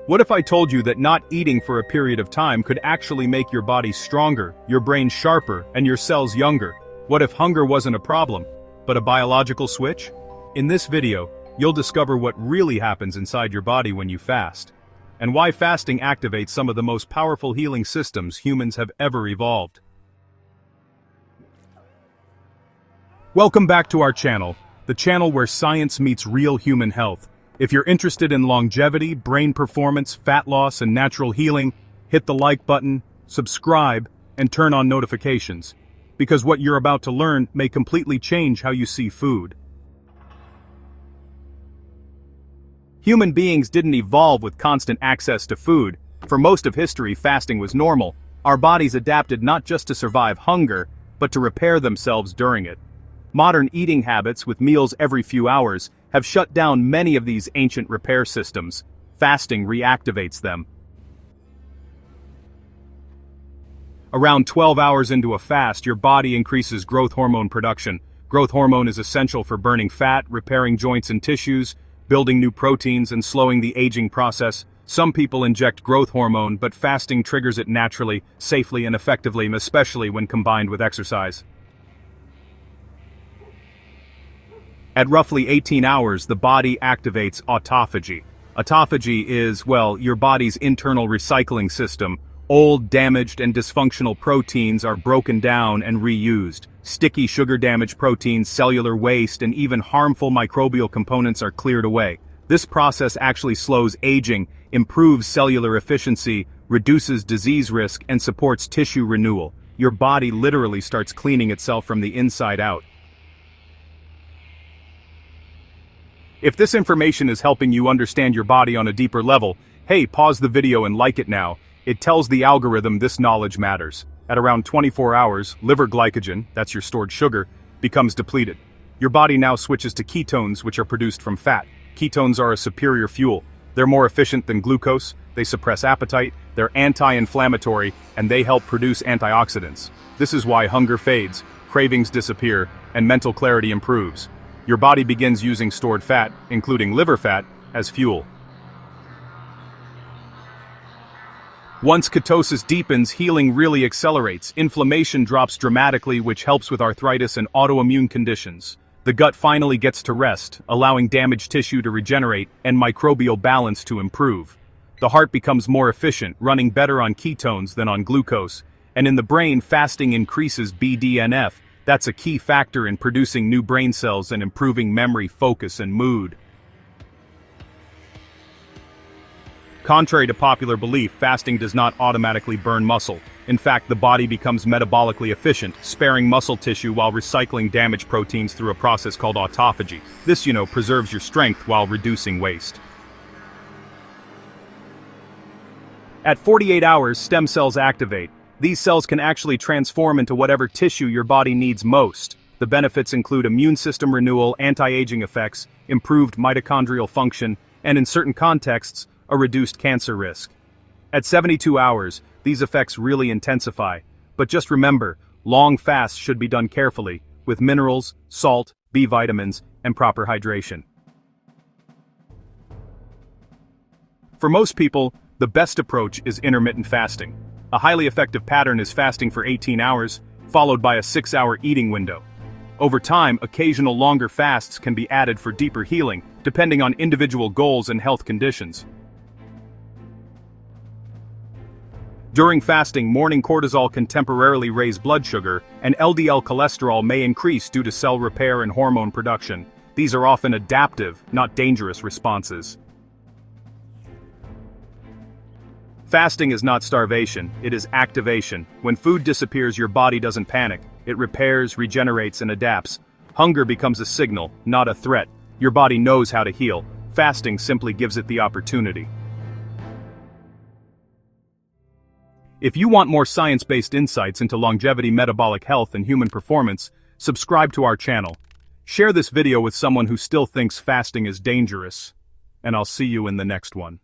What if I told you that not eating for a period of time could actually make your body stronger, your brain sharper, and your cells younger? What if hunger wasn't a problem, but a biological switch? In this video, you'll discover what really happens inside your body when you fast, and why fasting activates some of the most powerful healing systems humans have ever evolved. Welcome back to our channel, the channel where science meets real human health. If you're interested in longevity, brain performance, fat loss, and natural healing, hit the like button, subscribe, and turn on notifications, because what you're about to learn may completely change how you see food. Human beings didn't evolve with constant access to food. For most of history, fasting was normal. Our bodies adapted not just to survive hunger, but to repair themselves during it. Modern eating habits with meals every few hours have shut down many of these ancient repair systems. Fasting reactivates them. Around 12 hours into a fast, your body increases growth hormone production. Growth hormone is essential for burning fat, repairing joints and tissues, building new proteins, and slowing the aging process. Some people inject growth hormone, but fasting triggers it naturally, safely, and effectively, especially when combined with exercise. At roughly 18 hours, the body activates autophagy. Autophagy is, well, your body's internal recycling system. Old, damaged, and dysfunctional proteins are broken down and reused. Sticky sugar-damaged proteins, cellular waste, and even harmful microbial components are cleared away. This process actually slows aging, improves cellular efficiency, reduces disease risk, and supports tissue renewal. Your body literally starts cleaning itself from the inside out. If this information is helping you understand your body on a deeper level, hey, pause the video and like it now. It tells the algorithm this knowledge matters. At around 24 hours, liver glycogen, that's your stored sugar, becomes depleted. Your body now switches to ketones, which are produced from fat. Ketones are a superior fuel. They're more efficient than glucose, they suppress appetite, they're anti-inflammatory, and they help produce antioxidants. This is why hunger fades, cravings disappear, and mental clarity improves. Your body begins using stored fat, including liver fat, as fuel. Once ketosis deepens, healing really accelerates. Inflammation drops dramatically, which helps with arthritis and autoimmune conditions. The gut finally gets to rest, allowing damaged tissue to regenerate and microbial balance to improve. The heart becomes more efficient, running better on ketones than on glucose. And in the brain, fasting increases BDNF. That's a key factor in producing new brain cells and improving memory, focus, and mood. Contrary to popular belief, fasting does not automatically burn muscle. In fact, the body becomes metabolically efficient, sparing muscle tissue while recycling damaged proteins through a process called autophagy. This, preserves your strength while reducing waste. At 48 hours, stem cells activate. These cells can actually transform into whatever tissue your body needs most. The benefits include immune system renewal, anti-aging effects, improved mitochondrial function, and in certain contexts, a reduced cancer risk. At 72 hours, these effects really intensify. But just remember, long fasts should be done carefully, with minerals, salt, B vitamins, and proper hydration. For most people, the best approach is intermittent fasting. A highly effective pattern is fasting for 18 hours, followed by a 6-hour eating window. Over time, occasional longer fasts can be added for deeper healing, depending on individual goals and health conditions. During fasting, morning cortisol can temporarily raise blood sugar, and LDL cholesterol may increase due to cell repair and hormone production. These are often adaptive, not dangerous responses. Fasting is not starvation, it is activation. When food disappears, your body doesn't panic. It repairs, regenerates, and adapts. Hunger becomes a signal, not a threat. Your body knows how to heal. Fasting simply gives it the opportunity. If you want more science-based insights into longevity, metabolic health, and human performance, subscribe to our channel. Share this video with someone who still thinks fasting is dangerous. And I'll see you in the next one.